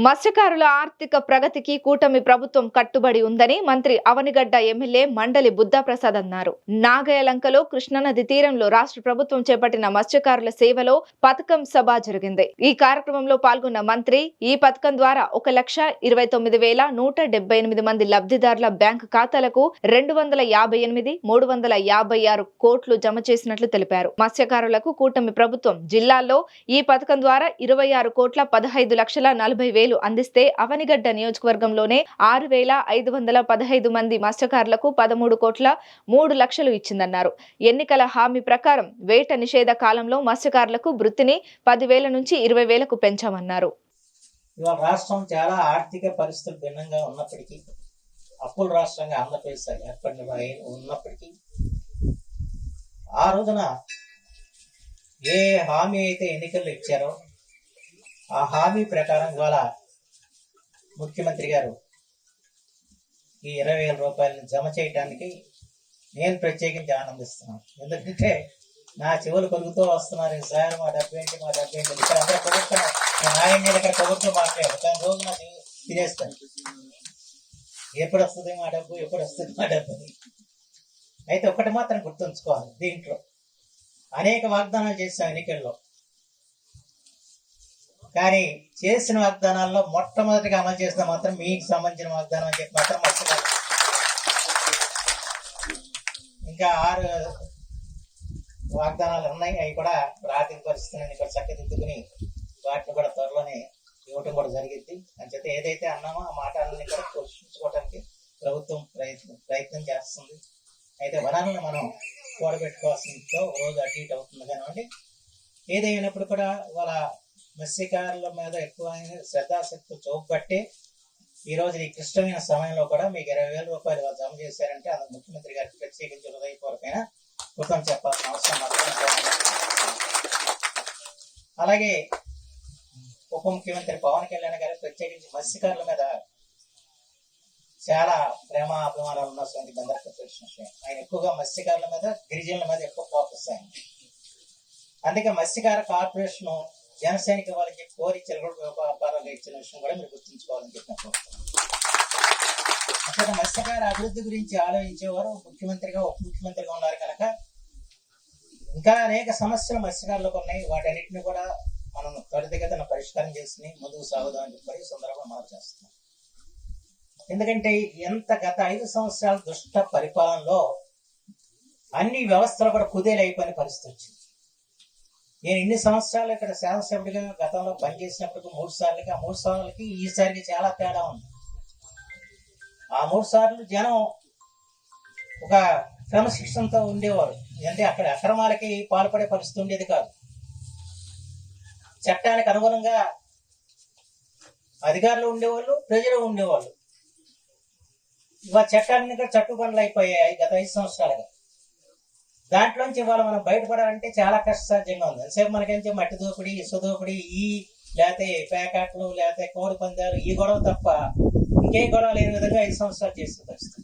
మత్స్యకారుల ఆర్థిక ప్రగతికి కూటమి ప్రభుత్వం కట్టుబడి ఉందని మంత్రి అవనిగడ్డ ఎమ్మెల్యే మండలి బుద్ధప్రసాద్ అన్నారు. నాగయలంకలో కృష్ణానది తీరంలో రాష్ట్ర ప్రభుత్వం చేపట్టిన మత్స్యకారుల సేవలో పథకం సభ జరిగింది. ఈ కార్యక్రమంలో పాల్గొన్న మంత్రి ఈ పథకం ద్వారా 1,29,178 మంది లబ్ధిదారుల బ్యాంకు ఖాతాలకు 258,356 కోట్లు జమ చేసినట్లు తెలిపారు. మత్స్యకారులకు కూటమి ప్రభుత్వం జిల్లాల్లో ఈ పథకం ద్వారా 26,15,40,000 అందిస్తే అవనిగడ్డ నియోజకవర్గంలోనే 6,515 మంది మత్స్యకారులకు 13,03,00,000 ఇచ్చిందన్నారు. ఎన్నికల హామీ ప్రకారం వేట నిషేధ కాలంలో మత్స్యకారులకు వృత్తిని 10,000 నుంచి 20,000కు పెంచామన్నారు. ఇవాళ రాష్ట్రం చాలా ఆర్థిక పరిస్థితులు భిన్నంగా ఉన్నప్పటికీ, అప్పుల రాష్ట్రంగా ఆంధ్రప్రదేశ్ ఏర్పడిన ఉన్నప్పటికీ, ఆ రోజున ఏ హామీ అయితే ఎన్నికల్లో ఇచ్చారో ఆ హామీ ప్రకారం ఇవాళ ముఖ్యమంత్రి గారు ఈ 20,000 రూపాయలను జమ చేయడానికి నేను ప్రత్యేకించి ఆనందిస్తున్నాను. ఎందుకంటే నా చెవులు కొలుగుతూ వస్తున్నారు. సార్ మా డబ్బు ఏంటి ఇక్కడ అందరూ కొడుతున్నాను. ఆయన ఇక్కడ కొడుతూ మాట్లాడు కానీ రోజు నా చెవులు తినేస్తాను. ఎప్పుడు వస్తుంది మా డబ్బు అయితే ఒకటి మాత్రం గుర్తుంచుకోవాలి, దీంట్లో అనేక వాగ్దానాలు చేశాం ఎన్నికల్లో. కానీ చేసిన వాగ్దానాల్లో మొట్టమొదటిగా అమలు చేసిన మాత్రం మీకు సంబంధించిన వాగ్దానం అని చెప్పి మాత్రం మర్చిపోయారు. ఇంకా 6 వాగ్దానాలు ఉన్నాయి. అవి కూడా ఆర్థిక పరిస్థితులని కూడా చక్కదిద్దుకుని వాటిని కూడా త్వరలోనే ఇవ్వటం కూడా జరిగింది. అని చెప్పి ఏదైతే అన్నామో ఆ మాటలని కూడా పోషించుకోవడానికి ప్రభుత్వం ప్రయత్నం చేస్తుంది. అయితే వనాలను మనం కూడబెట్టుకోవాల్సిందో రోజు అటు ఇటు అవుతుంది కానివ్వండి. ఏదైనప్పుడు కూడా వాళ్ళ మత్స్యకారుల మీద ఎక్కువ శ్రద్ధాశక్తి చూపబట్టి ఈరోజు ఈ క్లిష్టమైన సమయంలో కూడా మీకు 20,000 రూపాయలు జమ చేశారంటే అందుకు ముఖ్యమంత్రి గారికి ప్రత్యేకించి హృదయపూర్వకమైన కృతం చెప్పాల్సిన అవసరం మాత్రం. అలాగే ఉప ముఖ్యమంత్రి పవన్ కళ్యాణ్ గారికి ప్రత్యేకించి మత్స్యకారుల మీద చాలా ప్రేమ అభిమానాలు ఉన్న సంగతి అందరికీ తెలిసిన విషయం. ఆయన ఎక్కువగా మత్స్యకారుల మీద, గిరిజనుల మీద ఎక్కువ ఫోకస్ అయింది. అందుకే మత్స్యకార కార్పొరేషన్ జనసేనకి వాళ్ళకి కోరి చిలకడ వ్యాపారాలు ఇచ్చిన విషయం కూడా మీరు గుర్తుంచుకోవాలని చెప్పినప్పుడు అక్కడ మత్స్యకార అభివృద్ధి గురించి ఆలోచించేవారు ముఖ్యమంత్రిగా ఉప ముఖ్యమంత్రిగా ఉన్నారు కనుక ఇంకా అనేక సమస్యలు మత్స్యకారులకు ఉన్నాయి. వాటన్నిటిని కూడా మనం త్వరితగతిన పరిష్కారం చేసుకుని ముందుకు సాగుదామని చెప్పి సందర్భంగా మనం చేస్తున్నాం. ఎందుకంటే గత 5 సంవత్సరాల దుష్ట పరిపాలనలో అన్ని వ్యవస్థలు కూడా కుదేలైపోయిన పరిస్థితి వచ్చింది. నేను ఇన్ని సంవత్సరాలు ఇక్కడ శాసనసభ్యుడిగా గతంలో పనిచేసినప్పటికీ 3 సార్లకి, ఆ 3 సార్లకి ఈసారికి చాలా తేడా ఉంది. ఆ 3 సార్లు జనం ఒక క్రమశిక్షణతో ఉండేవారు. అంటే అక్కడ అక్రమాలకి పాల్పడే పరిస్థితి ఉండేది కాదు. చట్టానికి అనుగుణంగా అధికారులు ఉండేవాళ్ళు, ప్రజలు ఉండేవాళ్ళు. ఇవాళ చట్టాన్ని చట్టుబండ్లు అయిపోయాయి గత 5 సంవత్సరాలుగా. దాంట్లోంచి ఇవాళ మనం బయటపడాలంటే చాలా కష్టసాధ్యంగా ఉంది. అంతసేపు మనకేంటి మట్టి దోపిడీ, ఇసుక దోపిడీ, లేకపోతే ప్యాకెట్లు, లేకపోతే కోడి పందాలు, ఈ గొడవ తప్ప ఇంకే గొడవ లేని విధంగా 5 సంవత్సరాలు చేసిన పరిస్థితి.